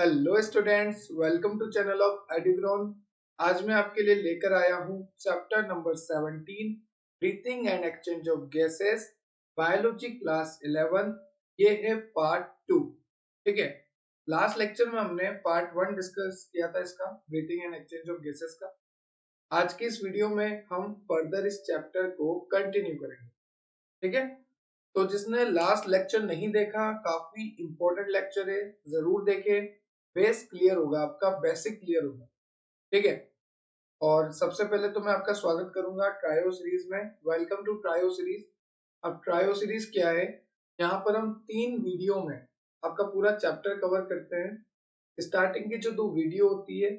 Hello students, welcome to channel of Edugrown. आज मैं आपके लिए लेकर आया हूँ chapter number 17 breathing and exchange of gases, biology class 11। ये है पार्ट 2। ठीक है, लास्ट लेक्चर में हमने पार्ट 1 डिस्कस किया था इसका, breathing and exchange of gases का। आज की इस वीडियो में हम फर्दर इस चैप्टर को कंटिन्यू करेंगे। ठीक है, तो जिसने लास्ट लेक्चर नहीं देखा, काफी इंपॉर्टेंट लेक्चर है, जरूर देखें। बेस क्लियर होगा आपका, बेसिक क्लियर होगा। ठीक है, और सबसे पहले तो मैं आपका स्वागत करूंगा ट्रायो सीरीज में। Welcome to trio series. अब ट्रायो सीरीज क्या है? यहाँ पर हम 3 वीडियो में आपका पूरा चैप्टर कवर करते हैं। स्टार्टिंग की जो 2 वीडियो होती है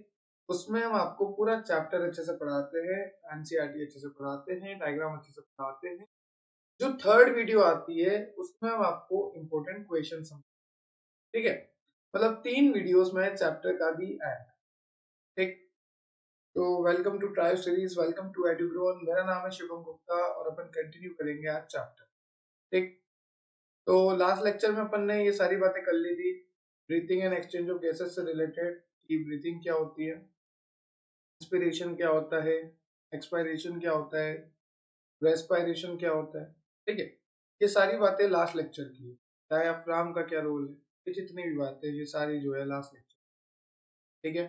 उसमें हम आपको पूरा चैप्टर अच्छे से पढ़ाते हैं, एनसीईआरटी अच्छे से पढ़ाते हैं, डायग्राम अच्छे से पढ़ाते हैं। जो थर्ड वीडियो आती है उसमें हम आपको इम्पोर्टेंट क्वेश्चन समझाते हैं। ठीक है, मतलब 3 वीडियोस में चैप्टर का भी ऐड। ठीक, तो welcome to trio series, welcome to Edugrown. मेरा नाम है शिवम गुप्ता और अपन कंटिन्यू करेंगे आज चैप्टर। ठीक, तो लास्ट लेक्चर में अपन ने ये सारी बातें कर ली थी breathing and exchange of gases से रिलेटेड, कि ब्रीथिंग क्या होती है, इंस्पिरेशन क्या होता है, एक्सपायरेशन क्या होता है, रेस्पायरेशन क्या होता है। ठीक है, ये सारी बातें लास्ट लेक्चर की है। डायाफ्राम का क्या रोल है, ये जितनी भी बातें ये सारी जो है लास्ट लेक्चर। ठीक है,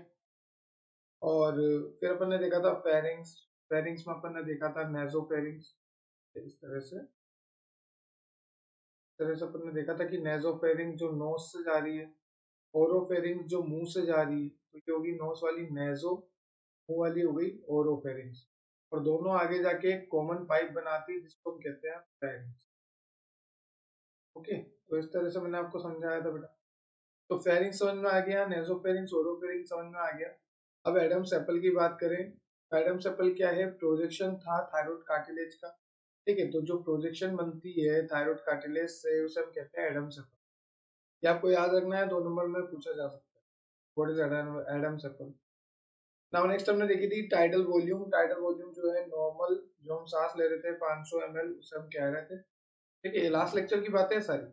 और फिर अपन ने देखा था फेरिंग्स। फेरिंग्स में अपन ने देखा था नेजोफेरिंग्स। इस तरह से अपन ने देखा था कि नेजोफेरिंग जो नोज से जा रही है, ओरोफेरिंग जो मुंह से जा रही है, तो क्या होगी, नोज वाली नेजो, मुंह वाली हो गई ओरोफेरिंग्स। और दोनों आगे जाके एक कॉमन पाइप बनाती है जिसको हम कहते हैं फेरिंग्स। ओके, तो इस तरह से मैंने आपको समझाया था बेटा। तो फेरिंग्स समझ में आ गया, नेजोफेरिंग्स, ओरोफेरिंग्स समझ में आ गया। अब एडम्स एप्पल की बात करें। एडम्स एप्पल क्या है? प्रोजेक्शन था थायराइड कार्टिलेज का। ठीक है, तो जो प्रोजेक्शन बनती है थायराइड कार्टिलेज से उसे हम कहते हैं एडम्स एप्पल। ये आपको याद रखना है, 2 नंबर में पूछा जा सकता है। What is Adam's apple? Now next हमने देखी थी टाइडल वॉल्यूम। टाइडल वॉल्यूम जो है नॉर्मल, जो हम सांस ले रहे थे 500 ml, उसे हम कह रहे थे। ठीक है, ये लास्ट लेक्चर की बातें हैं सारी।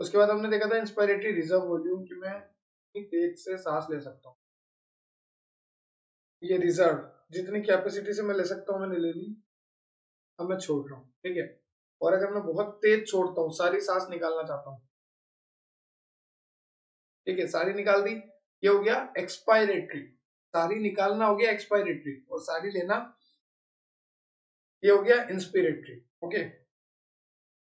उसके बाद हमने देखा था इंस्पायरेटरी रिजर्व वॉल्यूम, कि मैं कितनी तेज से सांस ले सकता हूँ। ये रिजर्व, जितनी कैपेसिटी से मैं ले सकता हूँ मैंने ले ली, अब मैं छोड़ रहा हूँ। ठीक है, और अगर मैं बहुत तेज छोड़ता हूँ, सारी सांस निकालना चाहता हूँ, ठीक है, सारी निकाल दी, ये हो गया एक्सपायरेटरी। सारी निकालना हो गया एक्सपायरेटरी, और सारी लेना ये हो गया इंस्पिरेटरी। ओके,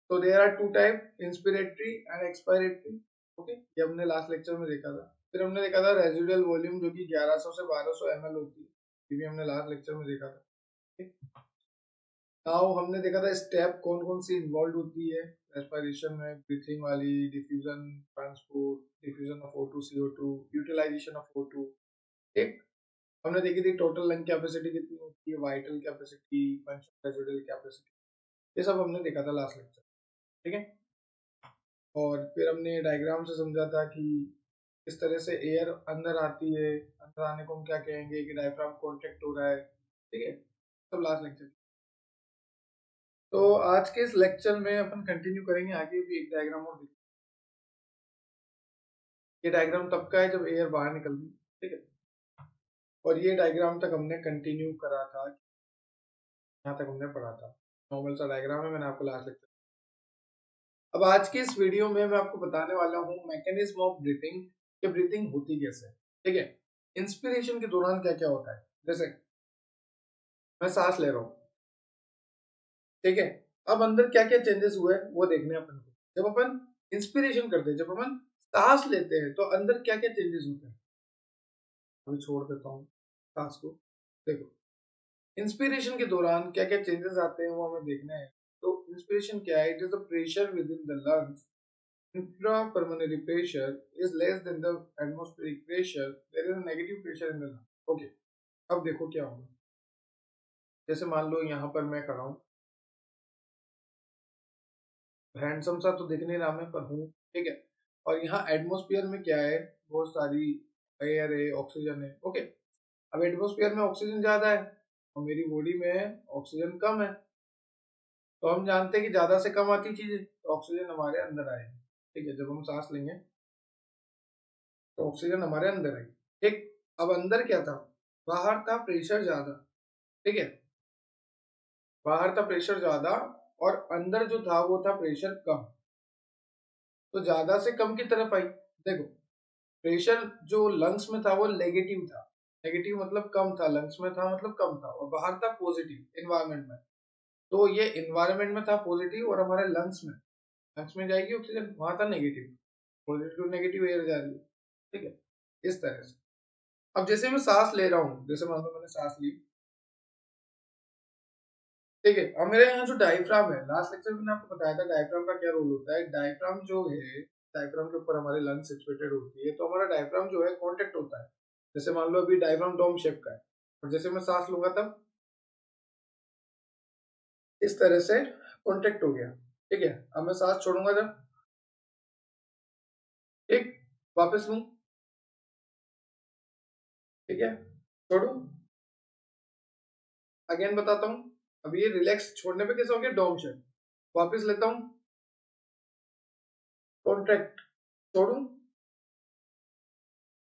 तो there are 2 type, inspiratory and expiratory. Okay, ये हमने लास्ट लेक्चर में देखा था। फिर हमने देखा था रेजिडुअल वॉल्यूम, जो कि 1100 से 1200 ml होती है, ये भी हमने लास्ट लेक्चर में देखा था। ठीक, नाउ हमने देखा था स्टेप कौन कौन सी इन्वॉल्व होती है रेस्पिरेशन में, ब्रीथिंग वाली, diffusion, transport, diffusion of O2 CO2, utilization of O2। ठीक, हमने देखी थी टोटल लंग कैपेसिटी कितनी होती है, vital capacity, functional residual capacity, ये सब हमने देखा था लास्ट लेक्चर। ठीक है, और फिर हमने डायग्राम से समझा था कि किस तरह से एयर अंदर आती है, अंदर आने को हम क्या कहेंगे, कि डायफ्राम कॉन्ट्रैक्ट हो रहा है। ठीक है, सब लास्ट लेक्चर। तो आज के इस लेक्चर में अपन कंटिन्यू करेंगे, आगे भी एक डायग्राम और देखेंगे। ये डायग्राम तब का है जब एयर बाहर निकल गई। ठीक है, और ये डायग्राम तक हमने कंटिन्यू करा था, यहाँ तक हमने पढ़ा था। नॉर्मल सा डायग्राम है, मैंने आपको लास्ट लेक्चर। अब आज की इस वीडियो में मैं आपको बताने वाला हूँ मैकेनिज्म ऑफ ब्रीथिंग, कि ब्रीथिंग होती कैसे है। ठीक है, इंस्पिरेशन के दौरान क्या क्या होता है, जैसे मैं सांस ले रहा हूँ। ठीक है, अब अंदर क्या क्या चेंजेस हुए वो देखने हैं अपन को। जब अपन इंस्पिरेशन करते हैं, जब अपन सांस लेते हैं, तो अंदर क्या क्या चेंजेस होते हैं। अभी छोड़ देता हूँ सांस को। देखो, इंस्पिरेशन के दौरान क्या क्या चेंजेस आते हैं वो हमें देखना है। तो इंस्पिरेशन क्या है? It is the pressure with in the lungs. Intrapulmonary pressure is less than the atmospheric pressure. There is a negative pressure in the lung. Okay, अब देखो क्या होगा। जैसे मान लो यहाँ पर मैं खड़ा हूँ, हैंडसम सा तो दिखने रहा मैं पर हूँ। ठीक है, और यहाँ एटमोस्फियर में क्या है, बहुत सारी एयर है, ऑक्सीजन है। ओके, अब एटमोस्फियर में ऑक्सीजन ज्यादा है और मेरी बॉडी में ऑक्सीजन कम है, तो हम जानते हैं कि ज्यादा से कम आती चीजें, तो ऑक्सीजन हमारे अंदर आएगी। ठीक है, जब हम सांस लेंगे तो ऑक्सीजन हमारे अंदर आई। ठीक, अब अंदर क्या था, बाहर था प्रेशर ज्यादा। ठीक है, बाहर था प्रेशर ज्यादा और अंदर जो था वो था प्रेशर कम। तो ज्यादा से कम की तरफ आई। देखो, प्रेशर जो लंग्स में था वो नेगेटिव था। नेगेटिव मतलब कम था, लंग्स में था मतलब कम था, और बाहर था पॉजिटिव एनवायरनमेंट में। तो ये एनवायरनमेंट में था पॉजिटिव और हमारे लंग्स में जाएगी ऑक्सीजन, वहां था नेगेटिव। पॉजिटिव नेगेटिव एयर जा रही है। ठीक है, इस तरह से। अब जैसे मैं सांस ले रहा हूँ, जैसे मान लो मैंने सांस ली। ठीक है, अब मेरे यहाँ जो डायफ्राम है, लास्ट लेक्चर में मैंने आपको बताया था डायफ्राम का क्या रोल होता है। डायफ्राम जो है, डायफ्राम के ऊपर हमारे लंग सिचुएटेड होती है, तो हमारा डायफ्राम जो है कॉन्टेक्ट होता है। जैसे मान लो अभी डायफ्राम डोम शेप का है, और जैसे मैं सांस लूंगा तब इस तरह से कॉन्टेक्ट हो गया। ठीक है, अब मैं सांस छोड़ूंगा जब, ठीक, वापस लूं, ठीक है, छोड़ू, अगेन बताता हूँ। अब ये रिलैक्स छोड़ने पे कैसा हो गया, डोम शेप। वापस लेता हूँ, कॉन्ट्रैक्ट, छोड़ू,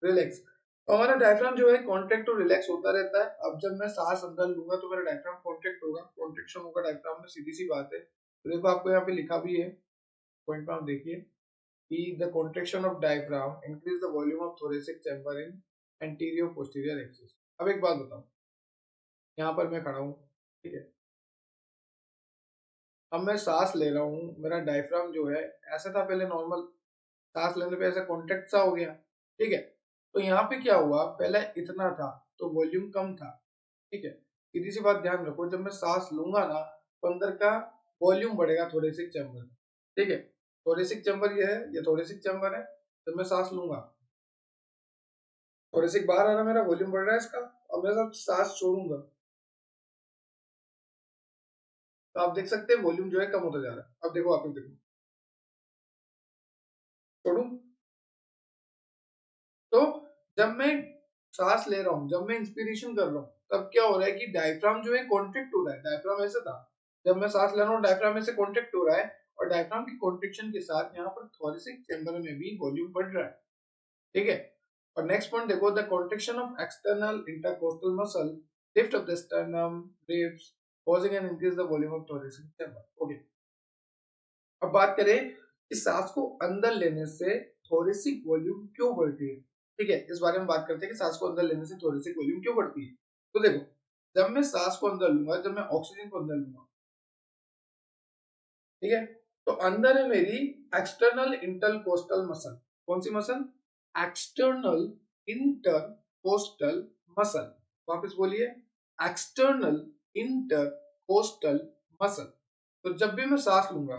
रिलैक्स। तो हमारा डायफ्राम जो है कॉन्ट्रैक्ट और रिलैक्स होता रहता है। अब जब मैं सांस अंदर लूंगा तो मेरा डायफ्राम कॉन्ट्रैक्ट होगा, कॉन्ट्रेक्शन होगा डायफ्राम में, सीधी सी बात है। तो देखो आपको यहाँ पे लिखा भी है, पॉइंट में आप देखिए कि the contraction of diaphragm increase the volume of thoracic chamber in anterior posterior axis. अब एक बात बताओ, यहाँ पर मैं खड़ा हूँ, ठीक है, अब मैं सांस ले रहा हूँ, मेरा डायफ्राम जो है ऐसा था पहले नॉर्मल, सांस लेने पे ऐसा कॉन्ट्रैक्ट सा हो गया। ठीक है, तो यहाँ पे क्या हुआ, पहले इतना था तो वॉल्यूम कम था। ठीक है, सीधी सी बात ध्यान रखो, जब मैं सांस लूंगा ना तो अंदर का वॉल्यूम बढ़ेगा थोरेसिक चैम्बर में। ठीक है, थोरेसिक चैम्बर ये है, ये थोरेसिक चैम्बर है। जब मैं सांस लूंगा, थोरेसिक बाहर आ रहा है, मेरा वॉल्यूम बढ़ रहा है इसका। और मैं जब सांस छोड़ूंगा तो आप देख सकते हैं वॉल्यूम जो है कम होता जा रहा है। अब देखो, आप देखो, छोड़ू, तो जब मैं सांस ले रहा हूँ, जब मैं इंस्पिरेशन कर रहा हूँ, तब क्या हो रहा है कि डायफ्राम जो है कॉन्ट्रैक्ट हो रहा है। डायफ्राम ऐसे था, जब मैं सांस ले रहा हूँ डायफ्राम में से कॉन्ट्रैक्ट हो रहा है, और डायफ्राम की कॉन्ट्रैक्शन के साथ यहाँ पर थोरेसिक चैम्बर में भी वॉल्यूम बढ़ रहा है। ठीक है, और नेक्स्ट पॉइंट देखो, the contraction of external intercostal muscle lift off the sternum ribs causing an increase the volume of thoracic chamber. Okay, अब बात करें कि सांस को अंदर लेने से थोरेसिक वॉल्यूम क्यों बढ़ती है। ठीक है, इस बारे में बात करते हैं कि सांस को अंदर लेने से थोरेसिक वॉल्यूम क्यों बढ़ती है। तो देखो, जब मैं सांस को अंदर लूंगा, जब मैं ऑक्सीजन को अंदर लूंगा, ठीक है, तो अंदर है मेरी एक्सटर्नल इंटरकोस्टल मसल। कौन सी मसल, एक्सटर्नल इंटरकोस्टल मसल। वापस बोलिए, एक्सटर्नल इंटरकोस्टल मसल। तो जब भी मैं सांस लूंगा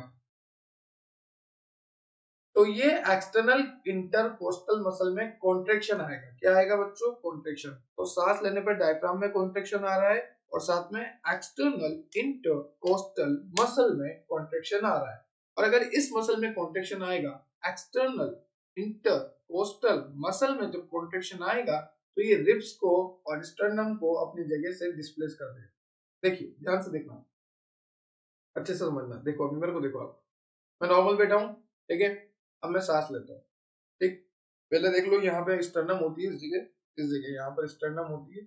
तो ये एक्सटर्नल इंटरकोस्टल मसल में कॉन्ट्रेक्शन आएगा। क्या आएगा बच्चों, कॉन्ट्रेक्शन। तो सांस लेने पर डायफ्राम में कॉन्ट्रेक्शन आ रहा है, और साथ में एक्सटर्नल इंटरकोस्टल मसल में कॉन्ट्रेक्शन आ रहा है। और अगर इस मसल में कॉन्ट्रेक्शन आएगा, एक्सटर्नल इंटरकोस्टल मसल में जब कॉन्ट्रेक्शन आएगा, तो ये रिब्स को और स्टर्नम को अपनी जगह से डिस्प्लेस कर देगा। देखिए, ध्यान से देखना, अच्छे से समझना। देखो, अभी मेरे को देखो, आप, मैं नॉर्मल बैठा हूँ, ठीक है, अब मैं सांस लेता हूँ। ठीक, पहले देख लो, यहाँ पे स्टर्नम होती है, इस जगह यहाँ पर स्टर्नम होती है,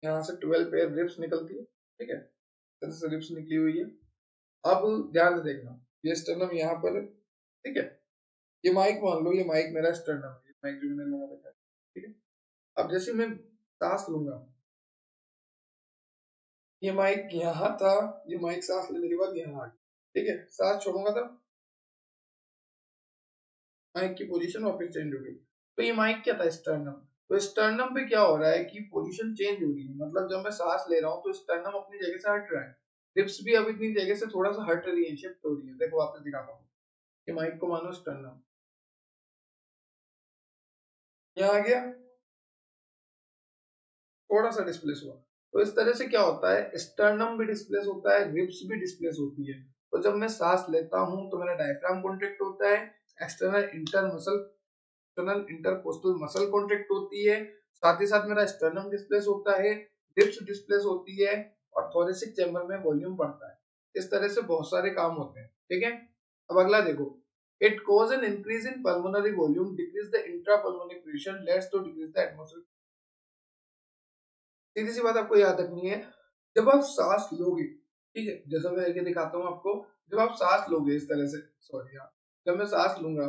यहाँ से 12 पेयर रिब्स निकलती है। ठीक है, तरह से रिब्स निकली हुई है। अब ध्यान से देखना, ये स्टर्नम यहाँ पर है। ठीक है, ये माइक मान लो, ये माइक मेरा स्टर्नम है, ये माइक जो मैंने लगा रखा है। ठीक है, अब जैसे मैं सांस लूंगा, ये माइक यहाँ था, ये माइक सांस लेने के बाद यहाँ आ गया। ठीक है, सांस छोड़ूंगा तब माइक की पोजीशन वापस चेंज हो गई। तो ये माइक क्या था, स्टर्नम। तो स्टर्नम पे क्या हो रहा है कि पोजीशन चेंज हो रही है, मतलब जब मैं सांस ले रहा हूँ तो स्टर्नम अपनी जगह से हट रहा है, रिब्स भी अब इतनी जगह से थोड़ा सा हट रही है, शिफ्ट हो रही है। देखो वापस दिखाता हूँ, कि माइक को मानो स्टर्नम, यहाँ आ गया, थोड़ा सा डिस्प्लेस हुआ। तो इस तरह से क्या होता है, स्टर्नम भी डिस्प्लेस होता है, रिब्स भी डिस्प्लेस होती है। तो जब मैं सांस लेता हूँ तो मेरा डायफ्राम कॉन्ट्रैक्ट होता है, external inter muscle, external intercostal muscle contract होती है, साथ ही साथ मेरा स्टर्नम डिस्प्लेस होता है, डिप्स डिस्प्लेस होती है, और थोरेसिक चैम्बर में वॉल्यूम बढ़ता है। इस तरह से बहुत सारे काम होते हैं। ठीक है, अब अगला देखो, It cause an increase in pulmonary volume, decrease the intrapulmonary pressure, leads to decrease the atmosphere. सीधी सी बात आपको याद रखनी है, जब आप सांस लोगे, ठीक है, जैसा मैं आगे दिखाता हूँ आपको, जब आप सांस लोगे इस तरह से, सॉरी यार, जब मैं सांस लूंगा,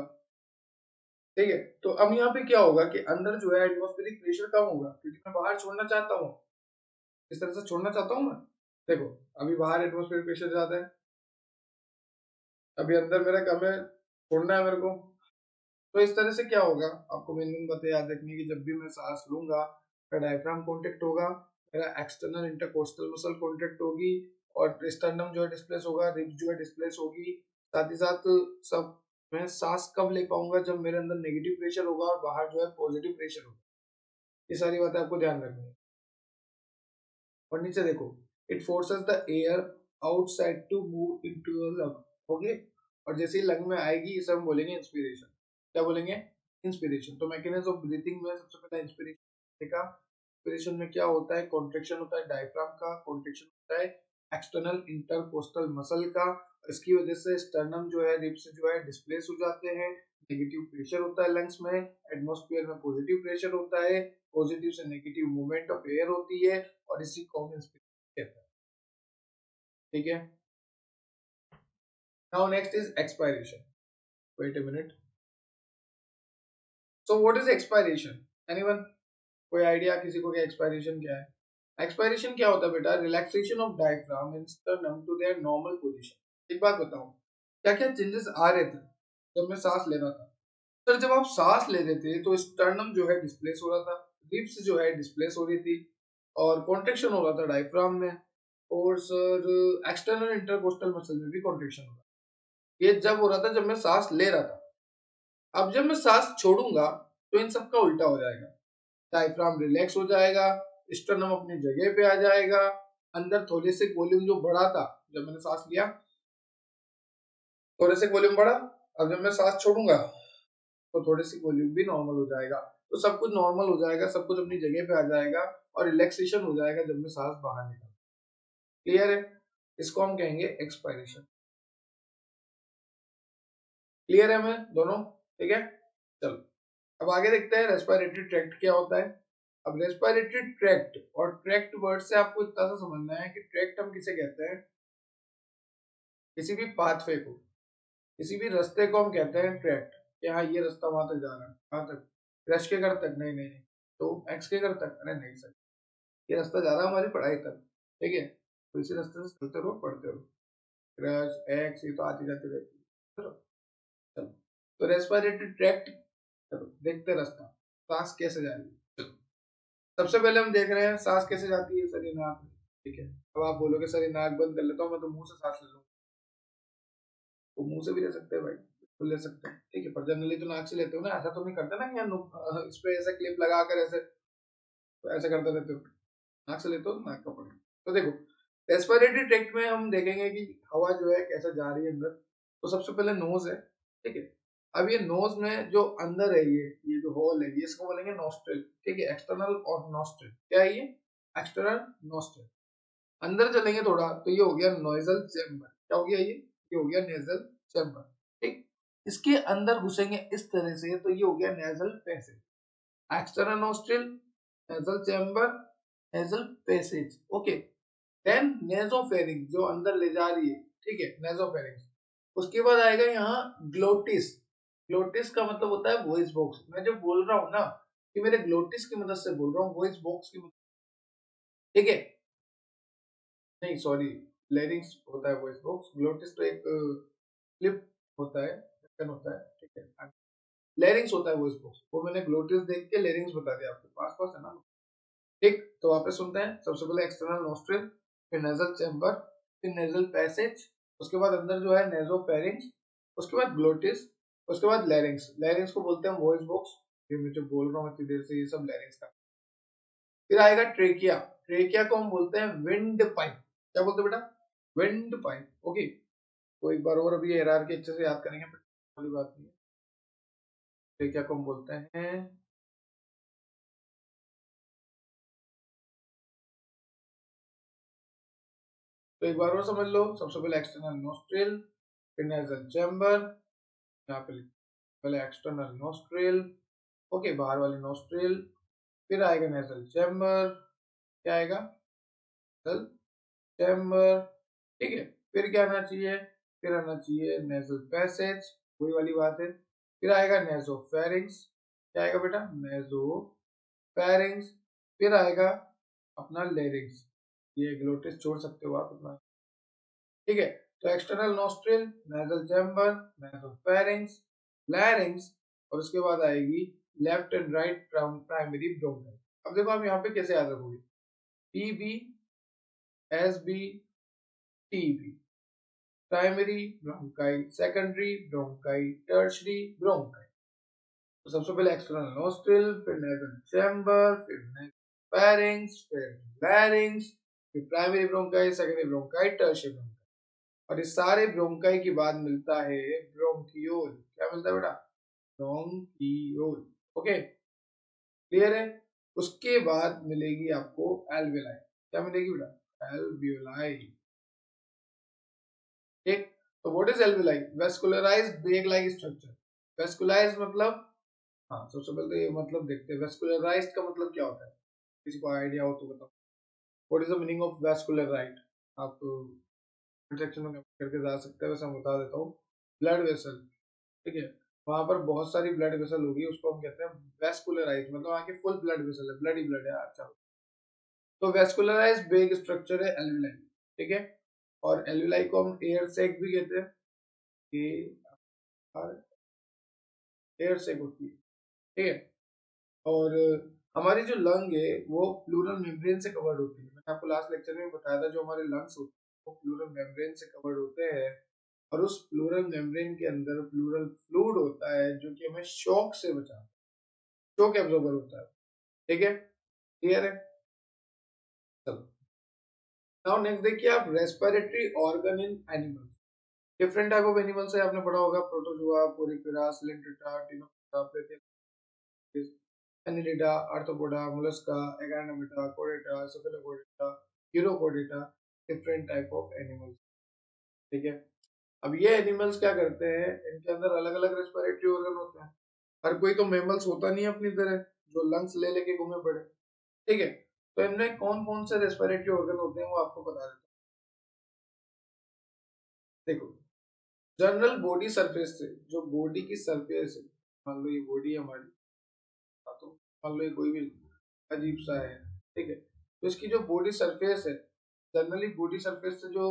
ठीक है, तो अब यहाँ पे क्या होगा कि अंदर जो है एटमॉस्फेरिक प्रेशर कम होगा, क्योंकि मैं बाहर छोड़ना चाहता हूँ, इस तरह से छोड़ना चाहता हूँ मैं। देखो अभी बाहर एटमॉस्फेरिक प्रेशर ज्यादा है, अभी अंदर मेरा कम है, छोड़ना है मेरे को। तो इस तरह से क्या होगा, आपको मेन मेन बातें याद रखनी है कि जब भी मैं सांस लूंगा, मेरा डायफ्राम कॉन्टेक्ट होगा, मेरा एक्सटर्नल इंटरकोस्टल मसल कॉन्टेक्ट होगी, और स्टर्नम जो है डिस्प्लेस होगा, रिब्स जो है डिस्प्लेस होगी। साथ ही साथ सब, मैं सांस कब ले पाऊंगा, जब मेरे अंदर नेगेटिव प्रेशर होगा और बाहर जो है पॉजिटिव प्रेशर होगा। ये सारी बातें आपको ध्यान रखनी है। और नीचे देखो, it forces the air outside to move into the lung. Okay, और जैसे ही लंग में आएगी इसे हम बोलेंगे इंस्पिरेशन। क्या बोलेंगे? इंस्पिरेशन। तो मैकेनिज्म ऑफ ब्रीथिंग में सबसे पहले इंस्पिरेशन देखा। इंस्पिरेशन में क्या होता है? कॉन्ट्रैक्शन होता है डायफ्राम का, कॉन्ट्रैक्शन होता है एक्सटर्नल इंटरकोस्टल मसल का। इसकी वजह से स्टर्नम जो है, रिब्स जो है डिस्प्लेस हो जाते हैं, नेगेटिव प्रेशर होता है लंग्स में, एटमॉस्फेयर में पॉजिटिव प्रेशर होता है, पॉजिटिव से नेगेटिव मूवमेंट ऑफ एयर होती है, और इसी को हम इंस्पिरेशन कहते हैं। ठीक है, now next is expiration. Wait a minute. So what is expiration? Anyone? कोई आइडिया किसी को कि एक्सपायरेशन क्या है? एक्सपायरेशन क्या होता है बेटा? Relaxation of diaphragm in sternum to their normal position. एक बात बताओ, क्या क्या चेंजेस आ रहे थे जब मैं सांस ले रहा था? सर जब आप सांस ले रहे थे तो स्टर्नम जो है डिस्प्लेस हो रहा था, रिब्स जो है डिस्प्लेस हो रही थी, और कॉन्ट्रैक्शन हो रहा था डायफ्राम में, और सर एक्सटर्नल इंटरकोस्टल मसल में भी कॉन्ट्रैक्शन हो रहा था। ये जब हो रहा था जब मैं सांस ले रहा था। अब जब मैं सांस छोड़ूंगा तो इन सब का उल्टा हो जाएगा, डायफ्राम रिलैक्स हो जाएगा, स्टर्नम अपनी जगह पे आ जाएगा, अंदर थोड़े से वॉल्यूम जो बढ़ा था जब मैंने सांस लिया, थोड़े से वॉल्यूम बढ़ा, अब जब मैं सांस छोड़ूंगा तो थोड़ी सी वॉल्यूम भी नॉर्मल हो जाएगा। तो सब कुछ नॉर्मल हो जाएगा, सब कुछ अपनी जगह पे आ जाएगा, और रिलैक्सेशन हो जाएगा जब मैं सांस बाहर निकाल। क्लियर है? इसको हम कहेंगे एक्सपायरेशन। क्लियर है मैं दोनों? ठीक है, चलो अब आगे देखते हैं रेस्पिरेटरी ट्रैक्ट क्या होता है। अब रेस्पिरेटरी ट्रैक्ट और ट्रैक्ट वर्ड से आपको इतना सा समझना है कि ट्रैक्ट हम किसे कहते हैं? किसी भी पाथवे को, किसी भी रास्ते को हम कहते हैं ट्रैक्ट। कि हाँ ये रास्ता वहां तक जा रहा है, कहाँ तक? क्रश के घर तक? नहीं नहीं नहीं। तो एक्स के घर तक? अरे नहीं सर, ये रास्ता जा रहा है हमारी पढ़ाई तक। ठीक है, तो इसी रास्ते से चलते रहो, पढ़ते रहो। क्रश एक्स ये तो आती जाती रहती है। चलो चलो, तो रेस्पिरेटरी ट्रैक्ट, चलो देखते रास्ता, सांस कैसे जा रही है। चलो, सबसे पहले हम देख रहे हैं सांस कैसे जाती है। सर ये नाक में, ठीक है, अब आप बोलोगे सर ये नाक बंद कर लेता हूँ मैं तो मुंह से सांस ले लूँ। तो मुंह से भी ले सकते हैं भाई, बिल्कुल ले सकते हैं, ठीक है, पर जनरली तो नाक से लेते हो ना, ऐसा तो नहीं करते ना कि इस पे ऐसा क्लिप लगा कर ऐसे, तो ऐसे करते रहते हो। नाक से लेते हो तो नाक का पकड़। तो देखो, रेस्पिरेटरी ट्रैक्ट में हम देखेंगे कि हवा जो है कैसे जा रही है अंदर। तो सबसे पहले नोज है, ठीक है, अब ये नोज में जो अंदर है, ये जो होल है, ये इसको बोलेंगे नोस्ट्रिल। ठीक है, एक्सटर्नल और नोस्ट्रिल, क्या है ये? External nostril. अंदर चलेंगे थोड़ा तो ये हो गया नोजल चैम्बर। क्या हो गया ये हो गया नेजल चैम्बर। ठीक, इसके अंदर घुसेंगे इस तरह से तो ये हो गया nasal passage. External nostril, nasal chamber, nasal passage. Okay, then nasopharynx जो अंदर ले जा रही है, ठीक है, नेजोफेरिंग। उसके बाद आएगा यहाँ ग्लोटिस। ग्लोटिस का मतलब होता है वॉइस बॉक्स। मैं जो बोल रहा हूँ ना, कि मेरे ग्लोटिस की मदद से बोल रहा हूँ, वॉइस बॉक्स की मदद। ठीक है, नहीं सॉरी, लेरिंग्स होता है वॉइस बॉक्स, ग्लोटिस तो एक क्लिप होता है, ढक्कन होता है, ठीक है, लेरिंग्स होता है वॉइस बॉक्स। वो मैंने ग्लोटिस देख के लेरिंग्स बता दिया, आपके पास पास है ना। ठीक, तो वापस सुनते हैं। सबसे पहले एक्सटर्नल नोस्ट्रिल, फिर नेजल चैम्बर, फिर नेजल पैसेज, उसके बाद अंदर जो है नेजोफेरिंक्स, उसके बाद ग्लोटिस, उसके बाद लैरिंग्स। लैरिंग्स को बोलते हैं वॉइस बॉक्स। ये मैं जो बोल रहा हूँ इतनी देर से, ये सब लैरिंग्स का। फिर आएगा ट्रेकिया। ट्रेकिया को हम बोलते हैं विंड पाइप। क्या बोलते हैं बेटा? Wind pipe. ओके, तो एक बार और अभी हायरार्की अच्छे से याद करेंगे, कोई बात नहीं है। ट्रेकिया को हम बोलते हैं, तो एक बार और समझ लो। सबसे पहले एक्सटर्नल नोस्ट्रिल, फिर नेजल चैम्बर, यहाँ पे पहले एक्सटर्नल नोस्ट्रिल, ओके, बाहर वाली नोस्ट्रिल, फिर आएगा नेजल चैम्बर, क्या आएगा, नेजल चैम्बर, ठीक है। फिर क्या आना चाहिए, फिर आना चाहिए नेजल पैसेज, वही वाली बात है। फिर आएगा नेजोफेरिंग्स, क्या आएगा बेटा, नेजोफेरिंग्स। फिर आएगा अपना लेरिंग्स, ये ग्लोटिस छोड़ सकते हो आप अपना, ठीक है। तो external nostril, nasal chamber, nasopharynx, larynx, और उसके बाद आएगी left and right primary bronchi. अब देखो आप यहाँ पे कैसे याद रखोगे, PB, SB, TB, primary bronchi, secondary bronchi, tertiary bronchi. तो सबसे पहले एक्सटर्नल नोस्ट्रिल, फिर नेजल चैम्बर, फिर नेजोफेरिंग्स, फिर लैरिंग्स, फिर primary bronchi, secondary bronchi, tertiary bronchi. और इस सारे ब्रोंकाई के बाद मिलता है ब्रोंकियोल, क्या मिलता है बेटा, ब्रोंकियोल, ओके, क्लियर है। उसके बाद मिलेगी आपको एल्वेलाई, क्या मिलेगी बेटा, एल्वियोलाई, ठीक। तो what is alveoli, vascularized bag like structure, vascularized मतलब, हाँ सबसे पहले तो ये मतलब देखते हैं, वेस्कुलराइज्ड का मतलब क्या होता है, किसी को आइडिया हो तो बताओ, what is the meaning of vascularised, आप सेक्शन में करके जा सकते हैं, वैसे मैं बता देता हूँ, ब्लड वेसल, ठीक है, वहां पर बहुत सारी ब्लड वेसल होगी, उसको हम कहते हैं वेस्कुलराइज, मतलब वहाँ की फुल ब्लड वेसल है, ब्लड ही ब्लड है, अच्छा। तो वेस्कुलराइज बेग स्ट्रक्चर है एल्विलाई, ठीक है। और एल्विलाई को हम एयर सैक भी कहते हैं, एयर सैक होती है, ठीक है। और हमारी जो लंग है वो प्लूरल मेम्ब्रेन से कवर्ड होती है, मैंने आपको लास्ट लेक्चर में बताया था, जो हमारे लंग्स होते हैं वो प्लूरल मेम्ब्रेन से कवर्ड होते हैं, और उस प्लूरल मेम्ब्रेन के अंदर प्लूरल फ्लूइड होता है जो कि हमें शॉक से बचाता है, शॉक एब्जॉर्बर होता है, ठीक है, क्लियर है। चलो नाउ नेक्स्ट देखिए आप, respiratory organ in animals, different type of animals है, आपने पढ़ा होगा, protozoa, porifera, coelenterata, ctenophora, platyhelminthes, annelida, arthropoda, mollusca, echinodermata, कोडेटा, cephalochordata, urochordata, different type of animals, ठीक है। अब ये एनिमल्स क्या करते हैं, इनके अंदर अलग अलग रेस्पिरेटरी ऑर्गन होते हैं, हर कोई तो मेमल्स होता नहीं है अपनी तरह जो लंग्स ले लेके घूमे पड़े, ठीक है। तो इनमें कौन कौन से रेस्पिरेटरी ऑर्गन होते हैं वो आपको बता देता हूँ, देखो, जनरल बॉडी सरफेस से, जो बॉडी की सरफेस है, मान लो ये बॉडी है हमारी, तो मान लो ये कोई भी अजीब सा है, ठीक है, तो इसकी जो बॉडी सरफेस है, जनरली बॉडी सरफेस से जो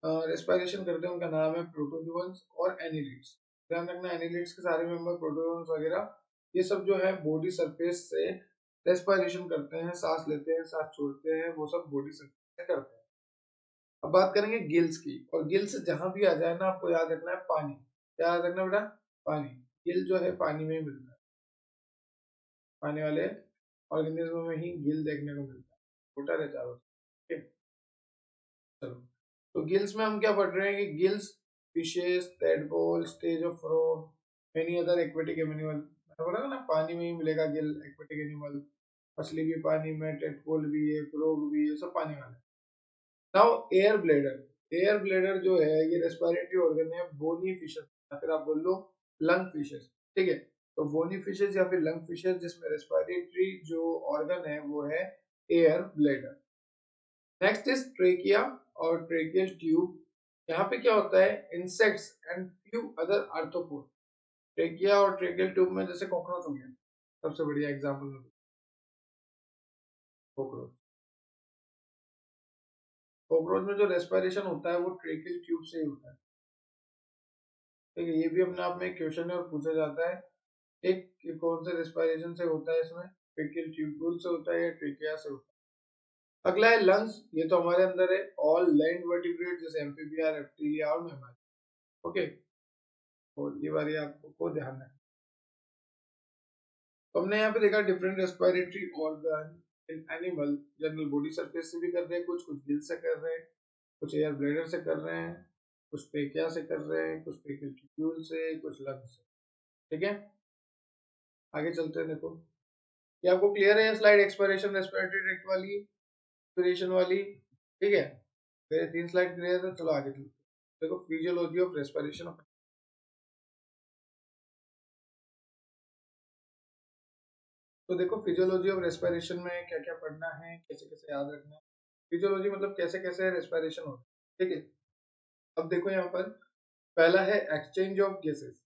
रेस्पिरेशन करते हैं उनका नाम है प्रोटोजोअन्स और एनिलिड्स, ध्यान रखना, एनिलिड्स के सारे मेंबर, प्रोटोजोअन्स वगैरह, ये सब जो है बॉडी सरफेस से रेस्पिरेशन करते हैं, सांस लेते हैं, सांस छोड़ते हैं, वो सब बॉडी सरफेस से करते हैं। अब बात करेंगे गिल्स की, और गिल्स जहां भी आ जाए ना, आपको याद रखना है पानी, क्या याद रखना बेटा, पानी, गिल जो है पानी में ही मिलता है, पानी वाले ऑर्गेनिज्म में ही गिल देखने को मिलता है, छोटा रहता है, ठीक है। चलो, तो गिल्स में हम क्या पढ़ रहे हैं कि gills fishes, tadpole, stage of frog, any other aquatic animal, मैंने बोला ना पानी में ही मिलेगा गिल, एक्वेटिक एनिमल, मछली भी पानी में, टेडपोल भी है, फ्रॉग भी है, सब पानी वाले। Now air bladder, air bladder जो है ये रेस्पिरेटरी ऑर्गन है बोनी फिशेस, या फिर आप बोल लो लंग फिशेस, ठीक है। तो बोनी फिशेस या फिर लंग फिशेस जिसमें रेस्पिरेटरी जो ऑर्गन है वो है air bladder. Next is trachea और ट्रेकियल ट्यूब, यहाँ पे क्या होता है, insects and few other arthropod, trachea और ट्रेकियल ट्यूब में जैसे कॉकरोच हो गया, सबसे बढ़िया एग्जांपल में कॉकरोच, कॉकरोच में जो रेस्पिरेशन होता है वो ट्रेकियल ट्यूब से ही होता है, ठीक है। ये भी अपने आप में एक क्वेश्चन है और पूछा जाता है, एक कि कौन से रेस्पिरेशन से होता है, इसमें ट्रेकियल ट्यूब्यूल से होता है या ट्रेकिया से होता है। अगला है लंग्स, ये तो हमारे अंदर है, ऑल लैंड वर्टिब्रेट जैसे एम्फीबिया, रेप्टिलिया और मैमल, ओके, और ये बारी आपको को ध्यान है। तो हमने यहाँ पे देखा different respiratory organ in animal, general body surface से भी कर रहे हैं, कुछ कुछ दिल से कर रहे हैं, कुछ एयर ब्लेडर से कर रहे हैं, कुछ ट्रेकिया से कर रहे हैं, कुछ ट्रेकियल ट्यूब्यूल से, कुछ लंग्स से, ठीक है। आगे चलते हैं, देखो ये आपको क्लियर है ये स्लाइड, एक्सपायरेशन रेस्पिरेटरी ट्रैक्ट वाली, एक्सपिरेशन वाली, ठीक है। फिर तीन स्लाइड क्लियर है, चलो आगे चलते हैं। देखो फिजियोलॉजी ऑफ रेस्पिरेशन, तो देखो फिजियोलॉजी ऑफ रेस्पिरेशन में क्या क्या पढ़ना है, कैसे कैसे याद रखना है। फिजियोलॉजी मतलब कैसे कैसे रेस्पिरेशन होता है, ठीक है। अब देखो यहाँ पर पहला है एक्सचेंज ऑफ गैसेस,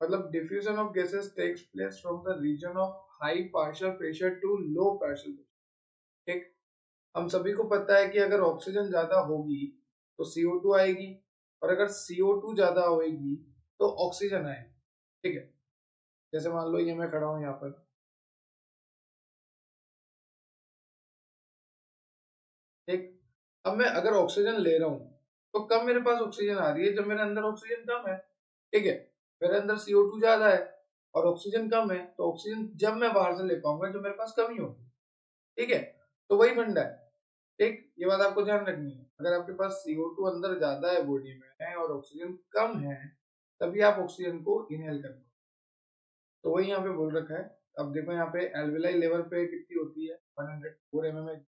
मतलब diffusion of gases takes place from the region of high partial pressure to low partial pressure, ठीक। हम सभी को पता है कि अगर ऑक्सीजन ज्यादा होगी तो CO2 आएगी, और अगर CO2 ज्यादा होगी तो ऑक्सीजन आएगी, ठीक है। जैसे मान लो ये मैं खड़ा हूं यहाँ पर, ठीक। अब मैं अगर ऑक्सीजन ले रहा हूँ तो कब मेरे पास ऑक्सीजन आ रही है, जब मेरे अंदर ऑक्सीजन कम है, ठीक है। मेरे अंदर CO2 ज्यादा है और ऑक्सीजन कम है, तो ऑक्सीजन जब मैं बाहर से ले पाऊंगा जब मेरे पास कमी होगी, ठीक है। तो वही फंडा है, ठीक। ये बात आपको ध्यान रखनी है, अगर आपके पास CO2 अंदर ज्यादा है बॉडी में है और ऑक्सीजन कम है, तभी आप ऑक्सीजन को इनहेल करते हो। तो वही यहाँ पे बोल रखा है। अब देखो यहाँ पे एल्विलाई लेवल पे कितनी होती है, 104 mm।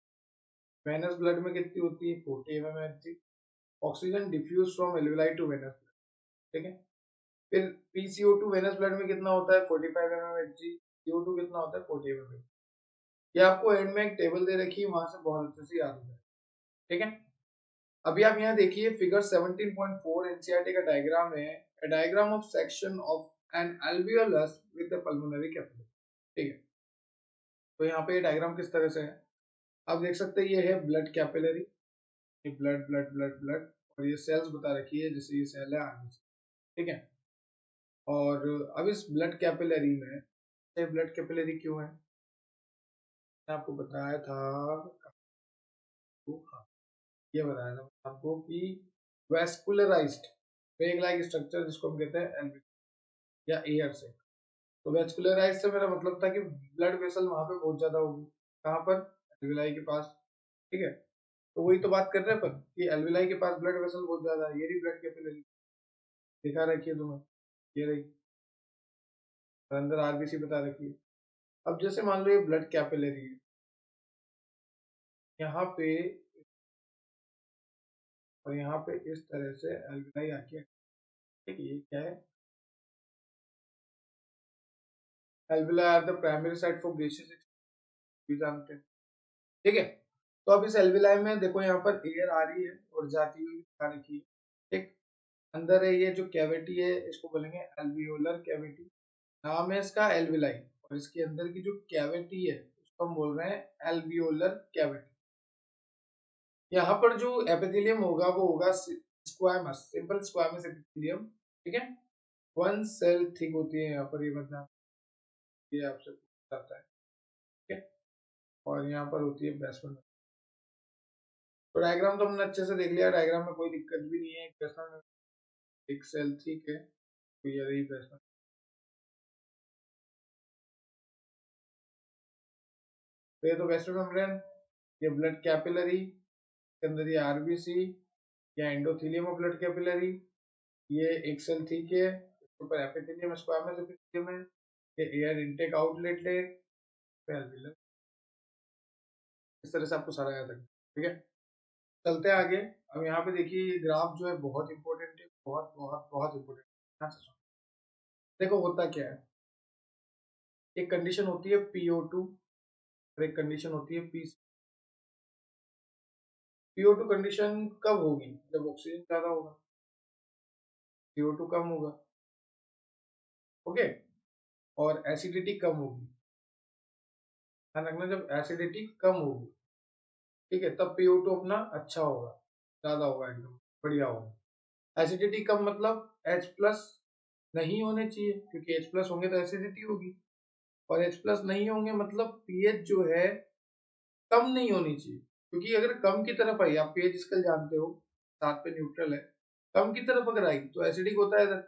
वेनस ब्लड में कितनी होती है, 40 mm। Oxygen diffuse from alveoli to venous blood, ठीक है। फिर PCO2 वेनस ब्लड में कितना होता है, 45 mmHg। CO2 कितना होता है, 40 mmHg। ये आपको एंड में एक टेबल दे रखी है, वहां से बहुत अच्छे से याद हो जाए, ठीक है। अभी आप यहाँ देखिए फिगर 17.4 एनसीईआरटी का डायग्राम है, a diagram of section of an alveolus with a pulmonary capillary, ठीक है। तो यहाँ पे डायग्राम किस तरह से है, आप देख सकते हैं, ये है ब्लड कैपिलरी, ये ब्लड ब्लड ब्लड ब्लड, और ये सेल्स बता रखी है, जैसे ये सेल है आर्मी, ठीक है। और अब इस ब्लड कैपिलरी में, ये ब्लड कैपिलरी क्यों है, मैंने आपको बताया था, हाँ, ये बताया था आपको कि वेस्कुलराइज्ड वेग लाइक स्ट्रक्चर जिसको हम कहते हैं या एयर से। तो वेस्कुलराइज से मेरा मतलब था कि ब्लड वेसल वहां पे बहुत ज्यादा होगी, कहाँ पर, एल्विलाई के पास, ठीक है। तो वही तो बात कर रहे हैं अपन कि एल्विलाई के पास ब्लड वेसल बहुत ज्यादा है, ये रही ब्लड कैपिलरी, दिखा रखी है तुम्हें, ये रही, और अंदर आरबीसी बता रखी है। अब जैसे मान लो ये ब्लड कैपिलरी है, यहाँ पे और यहाँ पे इस तरह से एल्विलाई आके, ठीक है। ये क्या है, alveoli are the primary site for gases, भी जानते हैं, ठीक है। तो अब इस एल्विलाई में देखो यहाँ पर एयर आ रही है और जाती हुई दिखा रखी है, ठीक। अंदर है ये जो कैविटी है, इसको बोलेंगे एल्वियोलर कैविटी, नाम है इसका एल्विलाई, और इसके अंदर की जो कैविटी है उसको हम बोल रहे हैं एल्वियोलर कैविटी। यहाँ पर जो एपिथेलियम होगा वो होगा स्क्वायमस, सिंपल स्क्वायमस एपिथेलियम, ठीक है। वन सेल थिक होती है यहाँ पर, ये मतलब ये आपसे बताता है, ठीक है। और यहाँ पर होती है बेसमेंट। तो डायग्राम तो हमने अच्छे से देख लिया, डायग्राम में कोई दिक्कत भी नहीं है, बेसमेंट एक सेल ठीक है, तो ये रही बेसमेंट। तो ये तो वेस्टर्न मेम्ब्रेन, ये ब्लड कैपिलरी के अंदर ये आरबीसी या एंडोथेलियम ऑफ ब्लड कैपिलरी, ये एक सेल ठीक है, इसके ऊपर एपिथेलियम स्क्वायमस एपिथेलियम है, ये एयर इनटेक आउटलेट है, एल्वियोलर। इस तरह से आपको सारा याद रखना, ठीक है। चलते हैं आगे। अब यहाँ पे देखिए ये ग्राफ जो है बहुत इंपॉर्टेंट है, बहुत बहुत बहुत इंपॉर्टेंट। देखो होता क्या है, एक कंडीशन होती है PO2 और एक कंडीशन होती है पी। PO2 कंडीशन कब होगी, जब ऑक्सीजन ज्यादा होगा, CO2 कम होगा, ओके। और एसिडिटी कम होगी, ध्यान रखना, जब एसिडिटी कम होगी, ठीक है, तब PO2 अपना अच्छा होगा, ज्यादा होगा, एकदम बढ़िया होगा। एसिडिटी कम मतलब H प्लस नहीं होने चाहिए, क्योंकि H प्लस होंगे तो एसिडिटी होगी, और H प्लस नहीं होंगे मतलब पीएच जो है कम नहीं होनी चाहिए, क्योंकि अगर कम की तरफ आई, आप पीएच स्केल जानते हो, 7 पे न्यूट्रल है, कम की तरफ अगर आई तो एसिडिक होता है इधर,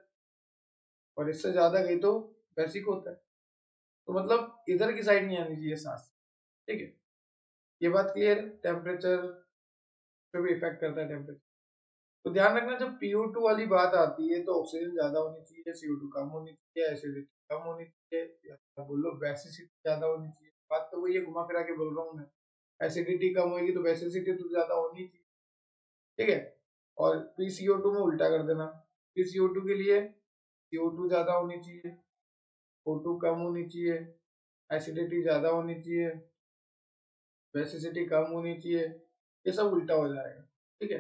और इससे ज्यादा गई तो बेसिक होता है। तो मतलब इधर की साइड नहीं आनी चाहिए सांस, ठीक है। ये बात क्लियर है। टेम्परेचर पे भी इफेक्ट करता है टेम्परेचर। तो ध्यान रखना, जब PO2 वाली बात आती है तो ऑक्सीजन ज्यादा होनी चाहिए, CO2 कम होनी चाहिए, एसिडिटी कम होनी चाहिए, या बोल लो बेसिसिटी ज्यादा होनी चाहिए। बात तो वही है, घुमा फिरा के बोल रहा हूँ मैं, एसिडिटी कम होगी तो बेसिसिटी तो ज्यादा होनी चाहिए, ठीक है। और PCO2 में उल्टा कर देना, PCO2 के लिए CO2 ज्यादा होनी चाहिए, O2 कम होनी चाहिए, एसिडिटी ज्यादा होनी चाहिए, बेसिसिटी कम होनी चाहिए, ये सब उल्टा हो जाएगा। ठीक है,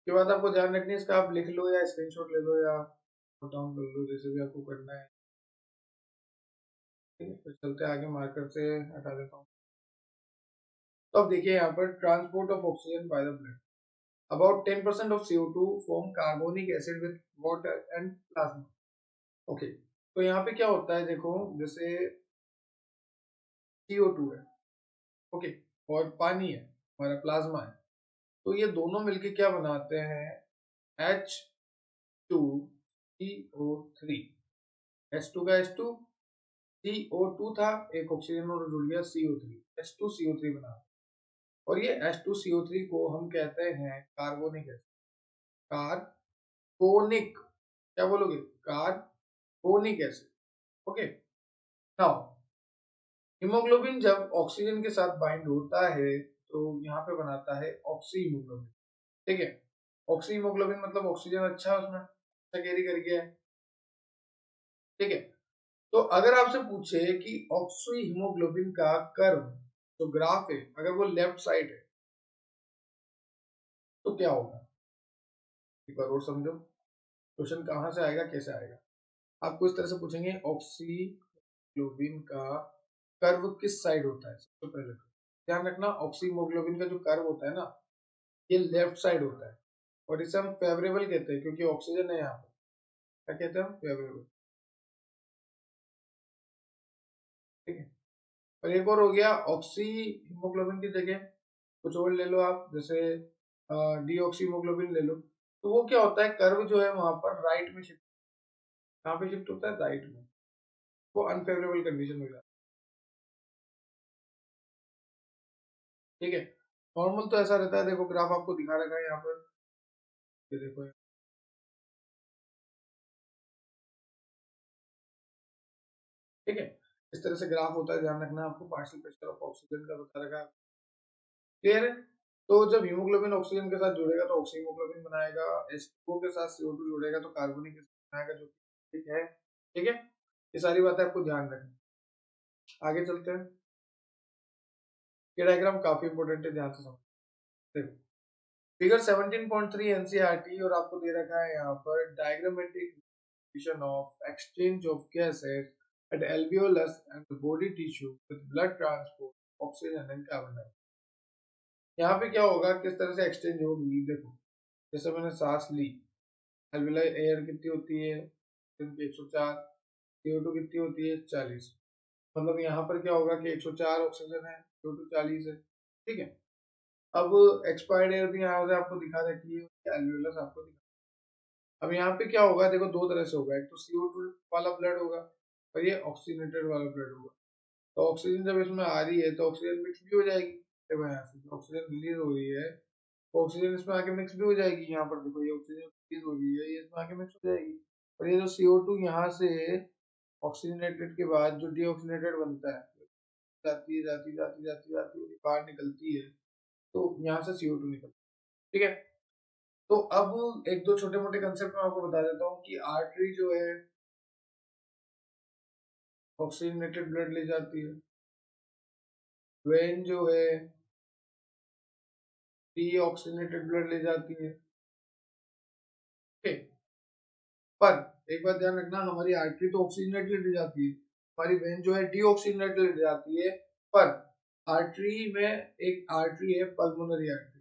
के बाद आपको ध्यान रखनी है, इसका आप लिख लो या स्क्रीनशॉट ले लो या नोट डाउन कर लो, जैसे भी आपको करना है। ठीक है, फिर चलते आगे, मार्कर से हटा देता हूँ। तो अब देखिए यहाँ पर transport of oxygen by the blood, about 10% of CO2 form carbonic acid with water and plasma. Okay, तो यहाँ पे क्या होता है, देखो जैसे CO2 है, ओके, और पानी है, हमारा प्लाज्मा है, तो ये दोनों मिलके क्या बनाते हैं, H2CO3। H2 का H2, CO2 था, एक ऑक्सीजन और जुड़ गया CO3, H2CO3 बना। और ये H2CO3 को हम कहते हैं कार्बोनिक एसिड, कार्बोनिक, क्या बोलोगे, carbonic acid. Okay, now haemoglobin जब ऑक्सीजन के साथ बाइंड होता है तो यहाँ पे बनाता है ऑक्सी हीमोग्लोबिन। ठीक है, ऑक्सी हीमोग्लोबिन मतलब ऑक्सीजन अच्छा उसमें अच्छा कैरी कर गया है। ठीक है, तो अगर आपसे पूछे कि ऑक्सी हीमोग्लोबिन का कर्व जो ग्राफ है अगर वो लेफ्ट साइड है तो क्या होगा, एक बार और समझो क्वेश्चन कहाँ से आएगा, कैसे आएगा। आपको इस तरह से पूछेंगे ऑक्सी हीमोग्लोबिन का कर्व किस साइड होता है, सबसे पहले तो ध्यान रखना ऑक्सी हीमोग्लोबिन का जो कर्व होता है ना, ये लेफ्ट साइड होता है, और इसे हम फेवरेबल कहते हैं क्योंकि ऑक्सीजन है यहाँ पर, क्या कहते हैं हम, फेवरेबल। ठीक है, और एक और हो गया ऑक्सी हीमोग्लोबिन की जगह कुछ और ले लो आप, जैसे डी ऑक्सी हीमोग्लोबिन ले लो, तो वो क्या होता है, कर्व जो है वहां पर राइट में शिफ्ट, कहाँ पे शिफ्ट होता है, राइट में, वो अनफेवरेबल कंडीशन हो जाती है। ठीक है, नॉर्मल तो ऐसा रहता है, देखो ग्राफ आपको दिखा रखा है यहाँ पर, ये देखो, ठीक है, इस तरह से ग्राफ होता है, ध्यान रखना आपको, पार्शियल प्रेशर ऑफ ऑक्सीजन का बता रखा है, क्लियर है। तो जब हीमोग्लोबिन ऑक्सीजन के साथ जुड़ेगा तो ऑक्सी हीमोग्लोबिन बनाएगा, H2O के साथ CO2 जुड़ेगा तो कार्बनिक एसिड बनाएगा, जो ठीक है। ठीक है, ये सारी बातें आपको ध्यान रखनी। आगे चलते हैं, ये डायग्राम काफी इंपॉर्टेंट है, ध्यान से समझो। देखो फिगर 17.3 एनसीईआरटी, और आपको दे रखा है यहाँ पर diagrammatic distribution of exchange of gases at alveolus and the body tissue with blood transport, oxygen and carbon dioxide। यहाँ पे क्या होगा, किस तरह से एक्सचेंज होगी, देखो जैसे मैंने सांस ली, एल्विलाई एयर कितनी होती है, 104, CO2 कितनी होती है, 40, मतलब यहाँ पर क्या होगा कि 104 ऑक्सीजन है, CO2 40 है। ठीक है, अब एक्सपायर्ड एयर भी यहाँ से आपको दिखा रखी है, एल्वियोलस आपको दिखा। अब यहाँ पे क्या होगा, देखो दो तरह से होगा, एक तो CO2 वाला ब्लड होगा और ये ऑक्सीजनेटेड वाला ब्लड होगा। तो ऑक्सीजन जब इसमें आ रही है तो ऑक्सीजन मिक्स भी हो जाएगी, देखो यहाँ से ऑक्सीजन रिलीज हो रही है, तो ऑक्सीजन इसमें आके मिक्स भी हो जाएगी, यहाँ पर देखो ये ऑक्सीजन रिलीज हो रही है, ये इसमें आके मिक्स हो जाएगी। और ये जो CO2 यहाँ से ऑक्सीजनेटेड के बाद जो डीऑक्सीजनेटेड बनता है, जाती है जाती जाती जाती जाती है, बाहर निकलती है, तो यहाँ से CO2 निकलता है। ठीक है, तो अब एक दो छोटे मोटे कंसेप्ट मैं आपको बता देता हूँ कि आर्टरी जो है ऑक्सीजनेटेड ब्लड ले जाती है, वेन जो है डीऑक्सीजनेटेड ब्लड ले जाती है। ठीक, पर एक बात ध्यान रखना, हमारी आर्टरी तो ऑक्सीजनेटेड ले जाती है, हमारी वेन जो है डीऑक्सीजनेटेड ले जाती है, पर आर्टरी में एक आर्टरी है पल्मोनरी आर्टरी।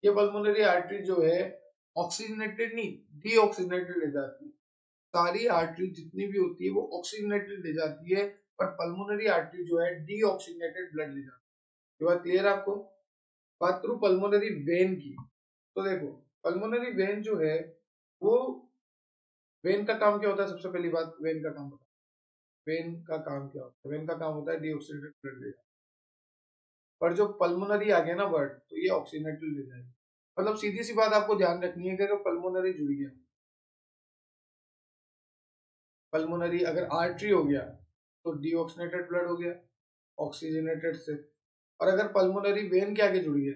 ये पल्मोनरी आर्टरी जो है ऑक्सीजनेटेड नहीं, डीऑक्सीजनेटेड ले जाती है। सारी आर्टरी जितनी भी होती है वो ऑक्सीजनेटेड ले जाती है, पर पल्मोनरी आर्टरी जो है डीऑक्सीजनेटेड ब्लड ले जाती है। ये बात क्लियर है आपको। बात करूं पल्मोनरी वेन की, तो देखो पल्मोनरी वेन जो है वो, वेन का काम क्या होता है, सबसे पहली बात वेन का काम बता, वेन का काम क्या होता है, वेन का काम होता है डीऑक्सीजनेटेड ब्लड ले जाना, पर जो पल्मोनरी आ गया ना वर्ड, तो ये ऑक्सीजनेटेड ले जाएगा। मतलब सीधी सी बात आपको ध्यान रखनी है कि अगर पल्मोनरी जुड़ गया, पल्मोनरी अगर आर्टरी हो गया तो डीऑक्सीनेटेड ब्लड हो गया ऑक्सीजनेटेड से, और अगर पल्मोनरी वेन के आगे जुड़ गया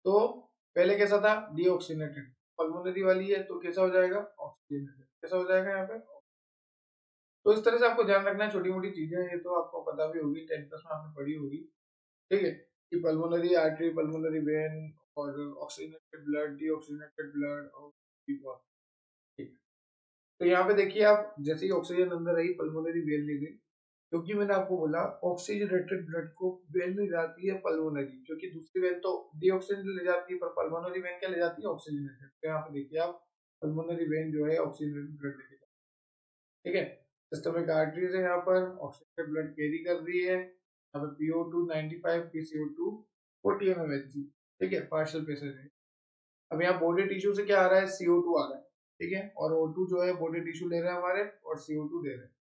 तो पहले कैसा था, डीऑक्सीनेटेड, पल्मोनरी वाली है तो कैसा हो जाएगा, ऑक्सीजनेटेड। कैसा हो जाएगा यहाँ पे। तो इस तरह से आपको ध्यान रखना है, छोटी मोटी चीजें ये तो आपको पता भी होगी, 10 क्लास में आपने पढ़ी होगी, ठीक है, कि पल्मोनरी आर्टरी, पल्मोनरी वेन और ऑक्सीजनेटेड ब्लड, डीऑक्सीजनेटेड ब्लड और ठीक है। तो यहाँ पे देखिए आप, जैसे ही ऑक्सीजन अंदर आई पल्मोनरी वेन ले गई, क्योंकि मैंने आपको बोला ऑक्सीजनेटेड ब्लड को वेन ले जाती है पल्मोनरी, क्योंकि दूसरी वेन तो डीऑक्सीजन ले जाती है, पर पल्मोनरी वेन क्या ले जाती है, ऑक्सीजनेटेड। तो यहाँ पे देखिए आप, पल्मोनरी वेन जो है ऑक्सीजनेटेड ब्लड लेके जाती है, ठीक है। सिस्टमिक आर्टरीज है यहाँ पर, ऑक्सीजनेटेड ब्लड कैरी कर रही है, यहाँ पे PO2 95, PCO2 40 mmHg, ठीक है, पार्शियल प्रेशर है। अब यहाँ बॉडी टिश्यू से क्या आ रहा है, CO2 आ रहा है, ठीक है, और O2 जो है बॉडी टिश्यू ले रहा है हमारे, और CO2 दे रहे हैं।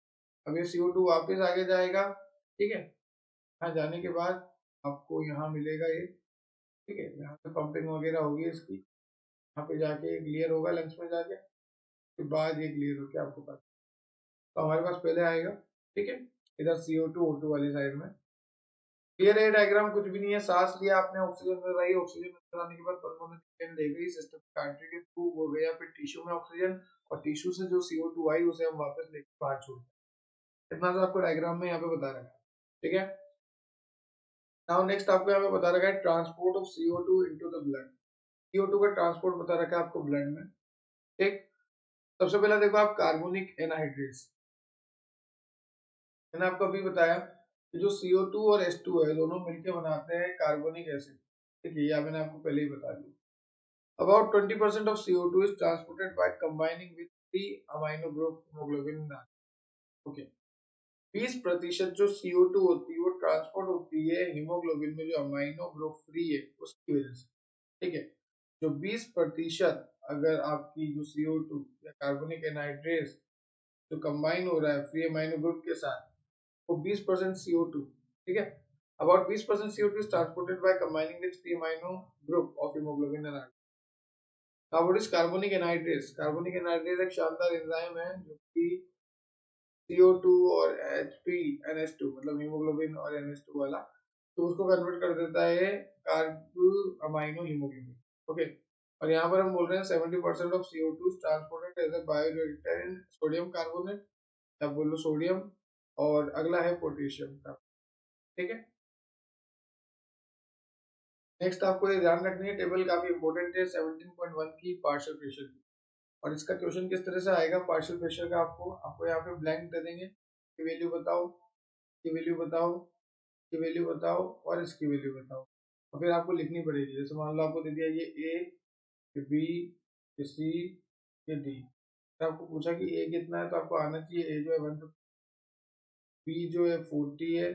अब ये CO2 वापस आगे जाएगा, ठीक है, यहाँ जाने के बाद आपको यहाँ मिलेगा ये, ठीक है, यहाँ पे पंपिंग वगैरह होगी इसकी, यहाँ पे जाके क्लियर होगा लंग्स में जाके, फिर बाद ये क्लियर होकर आपको पास, तो हमारे पास पहले आएगा, ठीक है, इधर CO2 O2 वाली साइड में। क्लियर है डायग्राम, कुछ भी नहीं है, सांस लिया आपने, ऑक्सीजन अंदर आई, ऑक्सीजन अंदर आने के बाद पल्मोनरी ले गई, सिस्टम आर्टरी के थ्रू वो गया फिर टिश्यू में ऑक्सीजन, और टिश्यू से जो CO2 आई उसे हम वापस लेके बाहर छोड़, इतना सा आपको डायग्राम में यहाँ पे बता रखा है, ठीक है। नाउ नेक्स्ट आपको यहाँ पे बता रखा है transport of CO2 into the blood. CO2 का ट्रांसपोर्ट बता रखा है आपको ब्लड में, ठीक। सबसे पहले देखो आप, कार्बोनिक एनहाइड्रेट्स, मैंने आपको अभी बताया कि जो CO2 और H2 है दोनों मिलकर बनाते हैं कार्बोनिक एसिड, ठीक है, यह मैंने आपको पहले ही बता दिया। About 20% of CO2 is transported by combining with the amino group hemoglobin. Okay. 20% जो CO2 होती है वो ट्रांसपोर्ट होती है हीमोग्लोबिन में जो अमाइनो ग्रुप फ्री है उसकी वजह से, ठीक है। जो 20% अगर आपकी जो CO2 या कार्बोनिक एनहाइड्रेट जो कंबाइन हो रहा है फ्री अमाइनो ग्रुप के साथ, वो 20% CO2, ठीक है। About 20% CO2 is transported by combining with free amino group of hemoglobin and Now what is carbonic anhydrase? Carbonic anhydrase एक शानदार एंजाइम है जो कि CO2 और NH2 मतलब हीमोग्लोबिन और NH2 वाला, तो उसको कन्वर्ट कर देता है कार्ब अमाइनो हीमोग्लोबिन, ओके। और यहाँ पर हम बोल रहे हैं 70% of CO2 transported as a bioreactor in sodium carbonate, या बोलो सोडियम, और अगला है पोटेशियम का, ठीक है। नेक्स्ट आपको ये ध्यान रखनी है, टेबल काफी इंपॉर्टेंट है 17.1 की पार्शियल प्रेशर की, और इसका क्वेश्चन किस तरह से आएगा पार्शियल प्रेशर का, आपको यहाँ पे ब्लैंक दे देंगे कि वैल्यू बताओ, की वैल्यू बताओ, की वैल्यू बताओ और इसकी वैल्यू बताओ, और फिर आपको लिखनी पड़ेगी। जैसे मान लो आपको दे दिया ये ए, ये बी, ये सी, ये डी, तो आपको पूछा कि ए कितना है, तो आपको आना चाहिए ए जो है 150, बी जो है 40 है,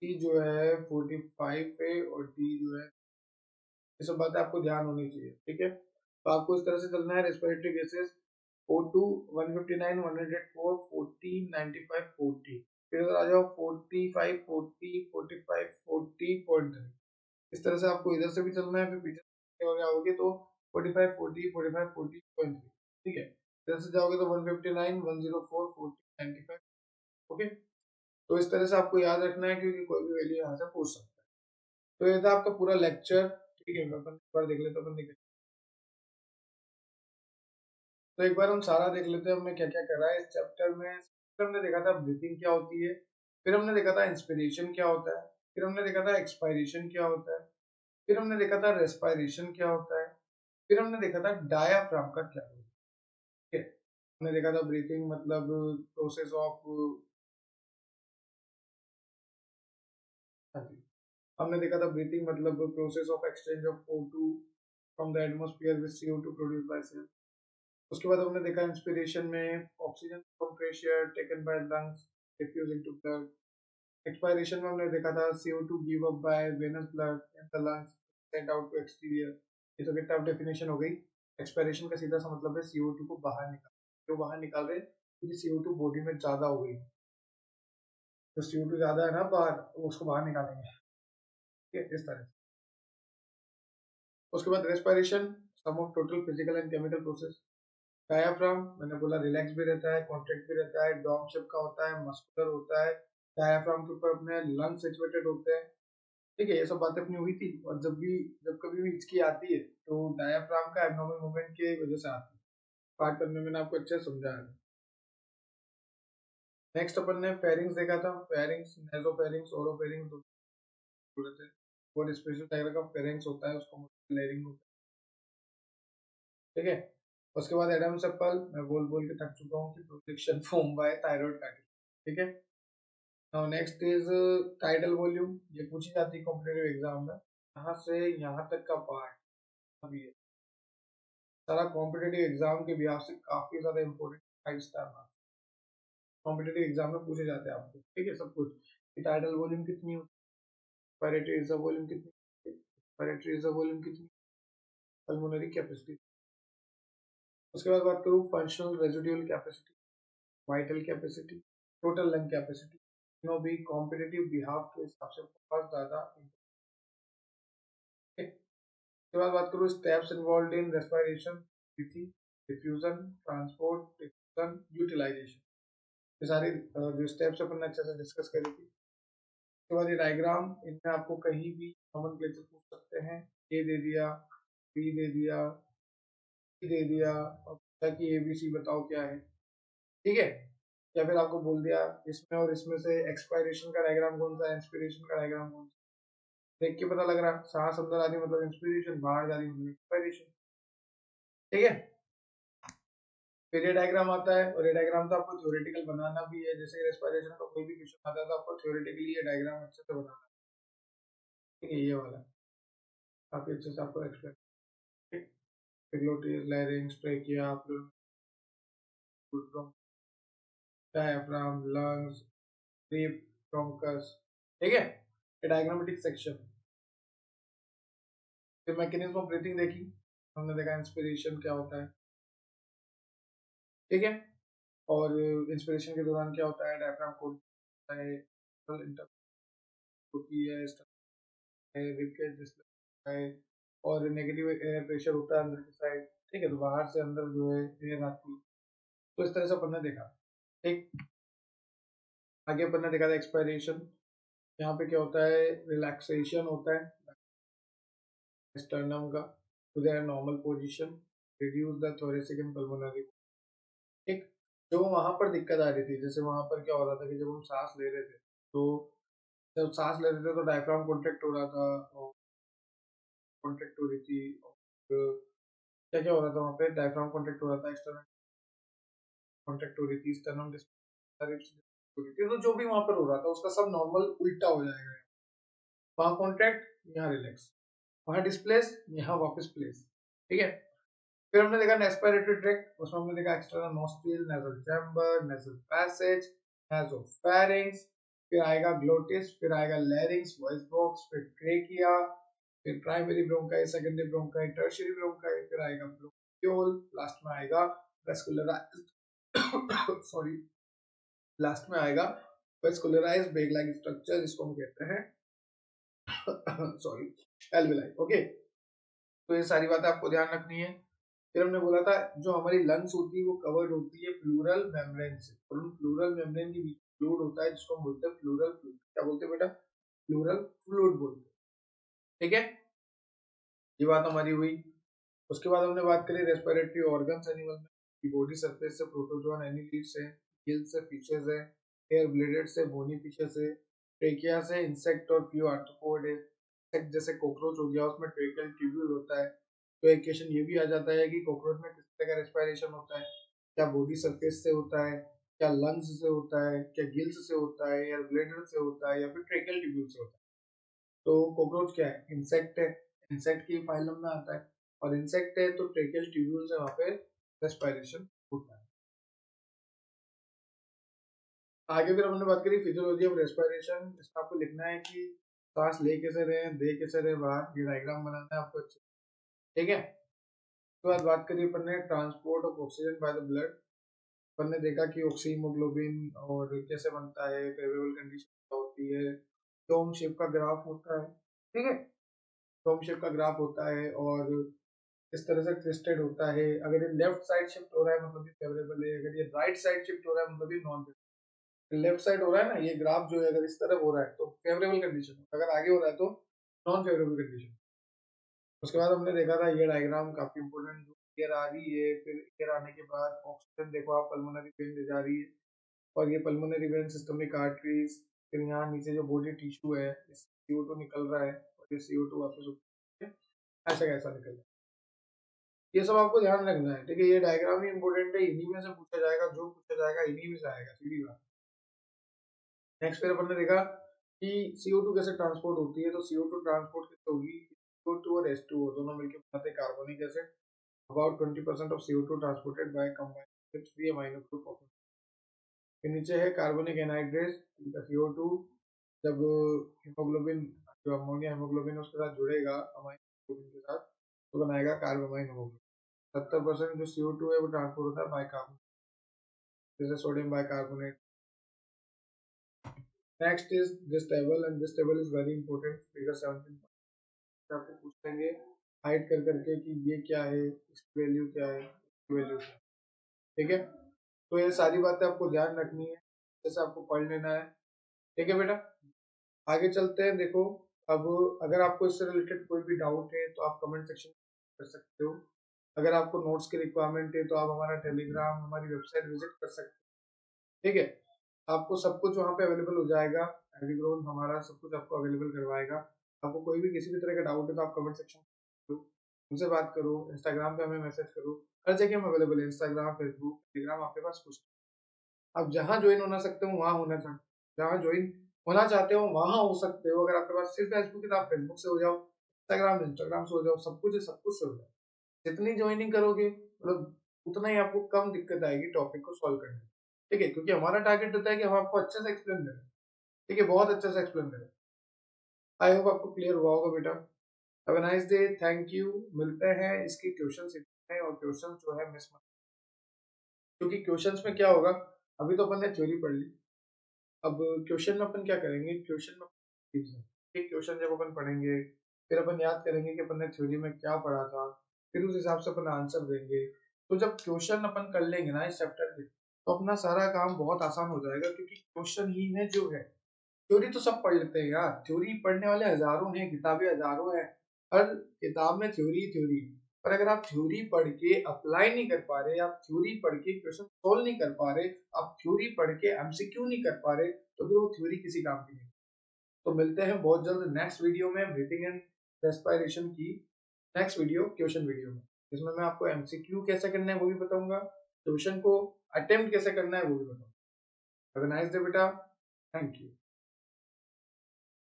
सी जो है 45 है, और डी जो है, ये सब बातें आपको ध्यान होनी चाहिए, ठीक है। तो आपको इस तरह से चलना है, रेस्पिरेटरी गैसेस O2 159 104 40 95 40, फिर अगर आ जाओ 45 40 45 40.3, इस तरह से आपको इधर से भी चलना है, फिर पीछे हो जाओगे तो 45 40 45 40.3, ठीक है। इधर से जाओगे तो 159 104 40 95, ओके। तो इस तरह से आपको याद रखना है, क्योंकि कोई भी वैल्यू यहाँ से पूछ सकता है। तो ये था आपका पूरा लेक्चर, ठीक है। अपन एक बार देख लेते हैं, अपन देख, तो एक बार हम सारा देख लेते हैं हमने क्या क्या करा है इस चैप्टर में। हमने देखा था ब्रीथिंग क्या होती है, फिर हमने देखा था इंस्पिरेशन क्या होता है, फिर हमने देखा था एक्सपायरेशन क्या होता है, फिर हमने देखा था रेस्पायरेशन क्या होता है, फिर हमने देखा था डायाफ्राम का क्या होता है, ठीक है। हमने देखा था ब्रीथिंग मतलब प्रोसेस ऑफ, हाँ जी, हमने देखा था ब्रीथिंग मतलब process of exchange of O2 from the atmosphere with CO2 produce by cell. उसके बाद हमने देखा इंस्पिरेशन में oxygen from fresh air taken by lungs diffuse into blood. Expiration में हमने देखा था CO2 give up by venous blood in the lungs sent out to exterior. ये तो कितना डेफिनेशन हो गई। एक्सपायरेशन का सीधा सा मतलब है CO2 को बाहर निकाल, जो बाहर निकाल रहे हैं क्योंकि CO2 बॉडी में ज्यादा हो गई, तो CO2 ज्यादा है ना बाहर, उसको बाहर निकालेंगे, ठीक है, इस तरह से। उसके बाद respiration, sum of total physical and chemical process. Diaphragm मैंने बोला रिलैक्स भी रहता है, कॉन्ट्रैक्ट भी रहता है, डॉम शेप का होता है, मस्कुलर होता है। डायाफ्राम के ऊपर अपने लंग सिचुएटेड होते हैं, ठीक है, ये सब बातें अपनी हुई थी। और जब कभी भी हिचकी आती है तो डायाफ्राम का एब्नॉर्मल मूवमेंट की वजह से आती है। पार्ट करने में मैंने आपको अच्छे से समझाया था। नेक्स्ट अपन ने फेरिंग्स देखा था। फेरिंग्स, नेसोफेरिंग्स, ओरोफेरिंग्स बोले थे। और स्पेशल टाइप का फेरिंग्स होता है, उसको लेयरिंग होता है। ठीक है, उसके बाद एडम सेप्पल, मैं बोल बोल के थक चुका हूँ कि protection form by thyroid cartilage. ठीक है, now next is tidal volume. ये पूछी जाती है कॉम्पिटिटिव एग्जाम में। यहाँ से यहाँ तक का पार्ट अभी है सारा कॉम्पिटिटिव एग्जाम के बिहार से काफी ज्यादा important 5 star marks competitive exam में पूछे जाते हैं आपको। ठीक है, सब कुछ। टाइडल वॉल्यूम कितनी होती है, रेस्पिरेटरी रिजर्व वॉल्यूम कितनी, रेस्पिरेटरी रिजर्व वॉल्यूम कितनी, पल्मोनरी कैपेसिटी। उसके बाद बात करूँ functional residual capacity, vital capacity, total lung capacity. तीनों भी कॉम्पिटिटिव बिहाफ के हिसाब से बहुत ज्यादा। उसके बाद बात करूँ steps involve in respiration, breathing, diffusion, transport, diffusion, utilization. ये सारी जो स्टेप्स अपन ने अच्छे से डिस्कस करी थी। उसके बाद ये डायग्राम, इनमें आपको कहीं भी नोमेनक्लेचर पूछ सकते हैं। ए दे दिया, बी दे दिया, सी दे दिया, और पूछा कि एबीसी बताओ क्या है। ठीक है, या फिर आपको बोल दिया इसमें और इसमें से एक्सपायरेशन का डायग्राम कौन सा है, इंस्पिरेशन का डायग्राम कौन सा। देख के पता लग रहा है, सांस अंदर आ रही मतलब इंस्पिरेशन, बाहर जा रही मतलब एक्सपायरेशन। ठीक है, फिर ये डायग्राम आता है, और ये डायग्राम तो आपको थ्योरेटिकल बनाना भी है। जैसे रेस्पिरेशन का कोई भी क्वेश्चन आता है तो आपको थ्योरेटिकली ये डायग्राम अच्छे से बनाना है। ठीक है, ये वाला काफी अच्छे से आपको explain. Glottis, larynx, trachea, diaphragm, lungs, brief, bronchus. ठीक है, ये डायग्रामेटिक सेक्शन। फिर मैकेनिज्म ऑफ ब्रीथिंग देखी, हमने देखा इंस्पिरेशन क्या होता है। ठीक है, और इंस्पिरेशन के दौरान क्या होता है, डायफ्राम को होता है, होती है, रिपकेज होता है, और नेगेटिव एयर प्रेशर होता है अंदर की साइड। ठीक है, तो बाहर से अंदर जो है एयर आती है। तो इस तरह से अपन ने देखा। ठीक, आगे अपन ने देखा था एक्सपायरेशन। यहाँ पे क्या होता है, रिलैक्सेशन होता है स्टर्नम का to their normal position, reduce the thoracic and pulmonary. ठीक, जो वहां पर दिक्कत आ रही थी, जैसे वहां पर क्या हो रहा था कि जब हम सांस ले रहे थे तो जब सांस ले रहे थे तो डायफ्राम कॉन्ट्रैक्ट हो रहा था, और कॉन्ट्रैक्ट हो रही थी, और क्या क्या हो रहा था वहां पे, डायफ्राम कॉन्ट्रैक्ट हो रहा था, एक्सटर्नल कॉन्ट्रैक्ट हो रही थी, स्टर्नम रिप्स हो रही थी। तो जो भी वहां पर हो रहा था उसका सब नॉर्मल उल्टा हो जाएगा। वहां कॉन्ट्रैक्ट, यहाँ रिलैक्स, वहां डिस्प्लेस, यहाँ वापस प्लेस। ठीक है, फिर हमने देखा रेस्पिरेटरी ट्रैक्ट, उसमें हमने देखा external nostril, nasal chamber, nasal passage, nasopharynx, फिर आएगा ग्लोटिस, फिर आएगा लैरिंक्स, वॉइस बॉक्स, फिर ट्रेकिया, फिर primary bronchi, secondary bronchi, tertiary bronchi, फिर आएगा ब्रोंक्यूल, लास्ट में आएगा वेस्कुलराइज्ड सॉरी, लास्ट में आएगा वेस्कुलराइज्ड बेग लाइक स्ट्रक्चर, जिसको हम कहते हैं सॉरी, एल्वेलाई। ओके, तो ये सारी बातें आपको ध्यान रखनी है। फिर हमने बोला था जो हमारी लंग्स होती है वो कवर्ड होती है प्लूरल मेम्ब्रेन से, और उन प्लूरल मेम्ब्रेन के बीच फ्लूइड होता है जिसको हम बोलते हैं प्लूरल फ्लूइड। क्या बोलते हैं बेटा, प्लूरल फ्लूइड बोलते हैं। ठीक है, ये बात हमारी हुई। उसके बाद हमने बात करी रेस्पिरेटरी ऑर्गन्स एनिमल में। बॉडी सरफेस से प्रोटोजोन एनिलीड्स है, गिल से फिशेस है, हेयर ब्लेडेड से बोनी फिशेस है, ट्रेकिया से इंसेक्ट और फ्यू आर्थ्रोपोड है। इंसेक्ट जैसे कॉकरोच हो गया, उसमें ट्रेकियल ट्यूब्यूल होता है। तो एक क्वेश्चन ये भी आ जाता है कि कॉकरोच में किस तरह का रेस्पिरेशन होता है, क्या बॉडी सरफेस से होता है, क्या लंग्स से होता है, क्या गिल्स से होता है, या ब्लेडर से होता है, या फिर ट्रेकियल ट्यूब्यूल से होता है। तो कॉकरोच क्या है, इंसेक्ट है, इंसेक्ट की फाइलम में आता है, और इंसेक्ट है तो ट्रेकियल ट्यूब्यूल से वहां पे रेस्पिरेशन होता है। आगे फिर हमने बात करी फिजियोलॉजी ऑफ रेस्पिरेशन। इसमें आपको लिखना है कि सांस ले कैसे रहे, दे कैसे रहे बाहर, ये डायग्राम बनाना है आपको अच्छे। ठीक है, उसके बाद बात करी अपन ने transport of oxygen by the blood. अपन ने देखा कि ऑक्सीमोग्लोबिन और कैसे बनता है, फेवरेबल कंडीशन क्या होती है, डोम शेप का ग्राफ होता है। ठीक है, डोम शेप का ग्राफ होता है, और इस तरह से ट्विस्टेड होता है। अगर ये लेफ्ट साइड शिफ्ट हो रहा है मतलब ये फेवरेबल है, अगर ये राइट साइड शिफ्ट हो रहा है मतलब ये नॉन फेवरेबल। लेफ्ट साइड हो रहा है ना, ये ग्राफ जो है अगर इस तरफ हो रहा है तो फेवरेबल कंडीशन, अगर आगे हो रहा है तो नॉन फेवरेबल कंडीशन। उसके बाद हमने देखा था ये डायग्राम काफी इंपॉर्टेंट, एयर आ रही है, फिर एयर आने के बाद ऑक्सीजन देखो आप पल्मोनरी वेन ले जा रही है, और ये पल्मोनरी वेन सिस्टमिक आर्टरीज, फिर यहाँ नीचे जो बॉडी टिश्यू है CO2 निकल रहा है, और ये CO2 वापस ऊपर ऐसा कैसा निकल रहा है, ये सब आपको ध्यान रखना है। ठीक है, ये डायग्राम ही इंपॉर्टेंट है, इन्हीं में से पूछा जाएगा, जो पूछा जाएगा इन्हीं में से आएगा, सीधी बात। नेक्स्ट फिर अपन ने देखा कि CO2 कैसे ट्रांसपोर्ट होती है, तो CO2 ट्रांसपोर्ट कैसे होगी, CO2 और H2O दोनों मिलकर बनाते हैं कार्बनिक acid. About 20% of CO2 transported by combined with three amino group of, फिर नीचे है कार्बनिक एनहाइड्रेट, CO2 जब हीमोग्लोबिन, जो अमोनिया हीमोग्लोबिन उसके साथ जुड़ेगा अमाइन हीमोग्लोबिन के साथ, तो बनाएगा कार्बामाइन हीमोग्लोबिन। 70% जो CO2 है वो ट्रांसपोर्ट होता है बाइकार्बोनेट, जैसे sodium bicarbonate. Next is this table, and this table is very important, figure 17 आपको पूछ लेंगे हाइड कर करके कि ये क्या है, इसकी वैल्यू क्या है, इसकी वैल्यू क्या है। ठीक है, तो ये सारी बातें आपको ध्यान रखनी है, जैसे आपको पढ़ लेना है। ठीक है बेटा, आगे चलते हैं। देखो अब अगर आपको इससे रिलेटेड कोई भी डाउट है तो आप कमेंट सेक्शन में कर सकते हो। अगर आपको नोट्स की रिक्वायरमेंट है तो आप हमारा टेलीग्राम, हमारी वेबसाइट विजिट कर सकते हो। ठीक है, आपको सब कुछ वहाँ पे अवेलेबल हो जाएगा, एडिग्रोन हमारा सब कुछ आपको अवेलेबल करवाएगा। आपको कोई भी किसी भी तरह का डाउट है तो आप कमेंट सेक्शन में उनसे बात करो, इंस्टाग्राम पे हमें मैसेज करो, हर जगह हम अवेलेबल है, इंस्टाग्राम, फेसबुक, टेलीग्राम, आपके पास कुछ। आप जहाँ ज्वाइन होना सकते हो वहाँ होना चाहते, जहाँ ज्वाइन होना चाहते हो वहाँ हो सकते हो। अगर आपके पास सिर्फ फेसबुक है तो आप फेसबुक से हो जाओ, इंस्टाग्राम से हो जाओ, सब कुछ है, सब कुछ से हो जाओ। जितनी ज्वाइनिंग करोगे मतलब उतना ही आपको कम दिक्कत आएगी टॉपिक को सॉल्व करने में। ठीक है, क्योंकि हमारा टारगेट होता है कि हम आपको अच्छे से एक्सप्लेन करें। ठीक है, बहुत अच्छे से एक्सप्लेन करें। आई होप आपको क्लियर हुआ होगा बेटा। Have a nice day, thank you. मिलते हैं इसकी ट्यूशन सीखते हैं, और ट्यूशन जो है मिस मत, क्योंकि क्वेश्चंस में क्या होगा, अभी तो अपन ने थ्योरी पढ़ ली, अब क्वेश्चन में अपन क्या करेंगे, क्वेश्चन में एक क्वेश्चन जब अपन पढ़ेंगे, फिर अपन याद करेंगे कि अपन ने थ्योरी में क्या पढ़ा था, फिर उस हिसाब से अपन आंसर देंगे। तो जब क्वेश्चन अपन कर लेंगे ना इस चैप्टर के, तो अपना सारा काम बहुत आसान हो जाएगा, क्योंकि क्वेश्चन ही है जो है। थ्योरी तो सब पढ़ लेते हैं यार, थ्योरी पढ़ने वाले हजारों हैं, किताबें हजारों हैं, हर किताब में थ्योरी थ्योरी। पर अगर आप थ्योरी पढ़ के अप्लाई नहीं कर पा रहे, आप थ्योरी पढ़ के क्वेश्चन सोल्व नहीं कर पा रहे, आप थ्योरी पढ़ के एमसीक्यू नहीं कर पा रहे, तो फिर वो थ्योरी किसी काम की नहीं। तो मिलते हैं बहुत जल्द नेक्स्ट वीडियो में, ब्रीथिंग एंड रेस्पिरेशन की नेक्स्ट वीडियो, क्वेश्चन वीडियो में, जिसमें मैं आपको एमसीक्यू कैसे करना है वो भी बताऊंगा, क्वेश्चन को अटेम्प्ट कैसे करना है वो भी बताऊंगा। हैव अ नाइस डे बेटा, थैंक यू।